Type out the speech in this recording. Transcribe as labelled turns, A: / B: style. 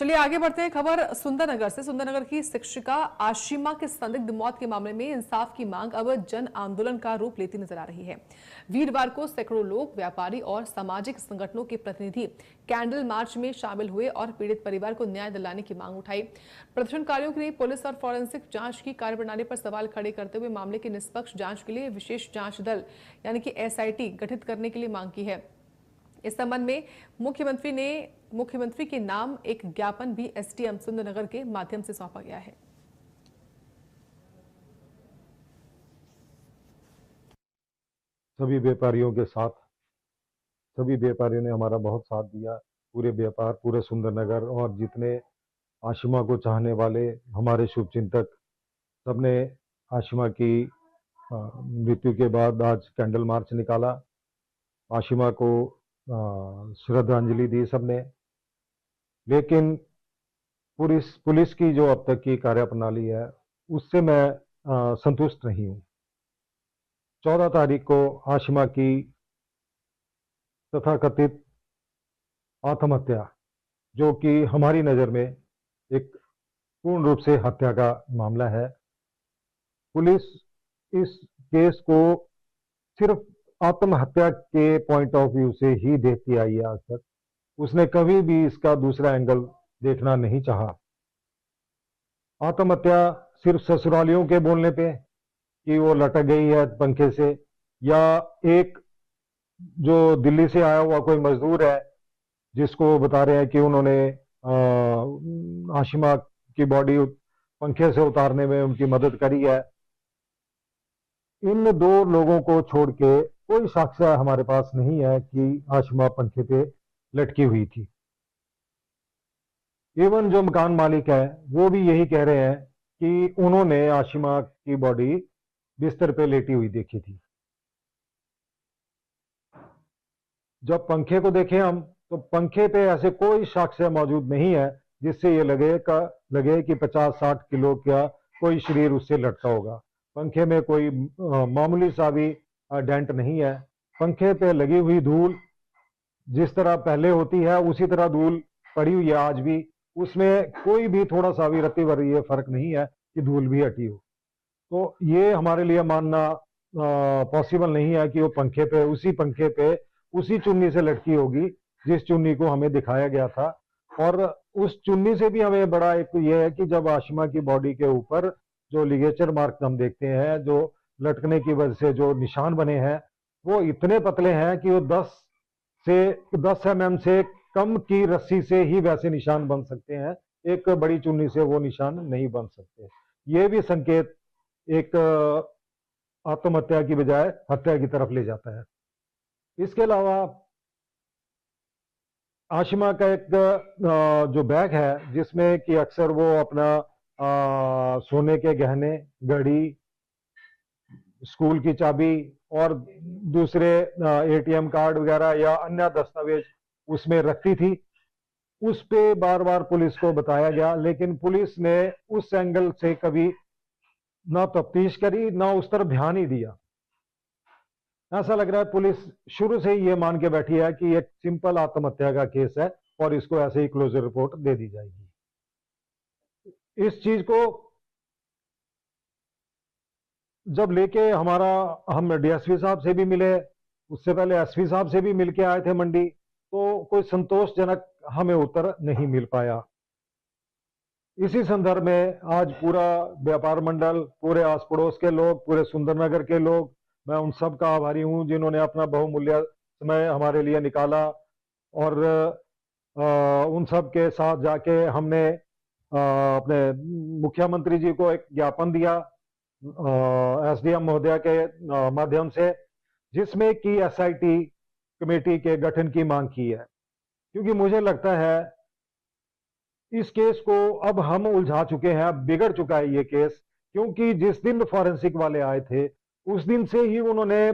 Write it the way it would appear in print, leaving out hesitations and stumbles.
A: चलिए आगे बढ़ते हैं। खबर सुंदरनगर से। सुंदरनगर की शिक्षिका आशिमा के संदिग्ध मौत के मामले में इंसाफ की मांग अब जन आंदोलन का रूप लेती नजर आ रही है। वीरवार को सैकड़ों लोग, व्यापारी और सामाजिक संगठनों के प्रतिनिधि कैंडल मार्च में शामिल हुए और पीड़ित परिवार को न्याय दिलाने की मांग उठाई। प्रदर्शनकारियों ने पुलिस और फॉरेंसिक जांच की कार्यप्रणाली पर सवाल खड़े करते हुए मामले की निष्पक्ष जांच के लिए विशेष जांच दल यानी कि SIT गठित करने के लिए मांग की है। इस संबंध में मुख्यमंत्री के नाम एक ज्ञापन भी SDM सुंदरनगर के माध्यम से सौंपा गया है।
B: सभी व्यापारियों के साथ सभी व्यापारियों ने हमारा बहुत साथ दिया। पूरे व्यापार, पूरे सुंदरनगर और जितने आशिमा को चाहने वाले हमारे शुभचिंतक, सबने आशिमा की मृत्यु के बाद आज कैंडल मार्च निकाला, आशिमा को श्रद्धांजलि दी सबने। लेकिन पुलिस की जो अब तक की कार्यप्रणाली है उससे मैं संतुष्ट नहीं हूँ। 14 तारीख को आशिमा की तथाकथित आत्महत्या, जो कि हमारी नज़र में एक पूर्ण रूप से हत्या का मामला है, पुलिस इस केस को सिर्फ आत्महत्या के पॉइंट ऑफ व्यू से ही देखती आई है आज तक। उसने कभी भी इसका दूसरा एंगल देखना नहीं चाहा। आत्महत्या सिर्फ ससुरालियों के बोलने पे कि वो लटक गई है पंखे से, या एक जो दिल्ली से आया हुआ कोई मजदूर है जिसको बता रहे हैं कि उन्होंने आशिमा की बॉडी पंखे से उतारने में उनकी मदद करी है। इन दो लोगों को छोड़ के कोई साक्ष्य हमारे पास नहीं है कि आशिमा पंखे पे लटकी हुई थी। इवन जो मकान मालिक है वो भी यही कह रहे हैं कि उन्होंने आशिमा की बॉडी बिस्तर पे लेटी हुई देखी थी। जब पंखे को देखें हम, तो पंखे पे ऐसे कोई साक्ष्य मौजूद नहीं है जिससे ये लगे कि 50-60 किलो का कोई शरीर उससे लटका होगा। पंखे में कोई मामूली सा भी डेंट नहीं है। पंखे पे लगी हुई धूल जिस तरह पहले होती है उसी तरह धूल पड़ी हुई है आज भी। उसमें कोई भी थोड़ा सा भी रत्ती भर फर्क नहीं है कि धूल भी हटी हो। तो ये हमारे लिए मानना पॉसिबल नहीं है कि वो उसी पंखे पे उसी चुन्नी से लटकी होगी जिस चुन्नी को हमें दिखाया गया था। और उस चुन्नी से भी हमें बड़ा एक ये है कि जब आशिमा की बॉडी के ऊपर जो लिगेचर मार्क हम देखते हैं, जो लटकने की वजह से जो निशान बने हैं, वो इतने पतले हैं कि वो 10 mm से कम की रस्सी से ही वैसे निशान बन सकते हैं। एक बड़ी चुन्नी से वो निशान नहीं बन सकते। ये भी संकेत एक आत्महत्या की बजाय हत्या की तरफ ले जाता है। इसके अलावा आशिमा का एक जो बैग है जिसमें कि अक्सर वो अपना सोने के गहने, घड़ी, स्कूल की चाबी और दूसरे ATM कार्ड वगैरह या अन्य दस्तावेज उसमें रखती थी, उस पे बार बार पुलिस को बताया गया, लेकिन पुलिस ने उस एंगल से कभी ना तफ्तीश करी ना उस तरफ ध्यान ही दिया। ऐसा लग रहा है पुलिस शुरू से ही ये मान के बैठी है कि एक सिंपल आत्महत्या का केस है और इसको ऐसे ही क्लोजर रिपोर्ट दे दी जाएगी। इस चीज को जब लेके हम DSP साहब से भी मिले, उससे पहले SP साहब से भी मिलके आए थे मंडी, तो कोई संतोषजनक हमें उत्तर नहीं मिल पाया। इसी संदर्भ में आज पूरा व्यापार मंडल, पूरे आस पड़ोस के लोग, पूरे सुंदरनगर के लोग, मैं उन सब का आभारी हूं जिन्होंने अपना बहुमूल्य समय हमारे लिए निकाला। और उन सब के साथ जाके हमने अपने मुख्यमंत्री जी को एक ज्ञापन दिया SDM महोदया के माध्यम से, जिसमें कि SIT कमेटी के गठन की मांग की है। क्योंकि मुझे लगता है इस केस को अब हम उलझा चुके हैं, बिगड़ चुका है ये केस। क्योंकि जिस दिन फॉरेंसिक वाले आए थे उस दिन से ही उन्होंने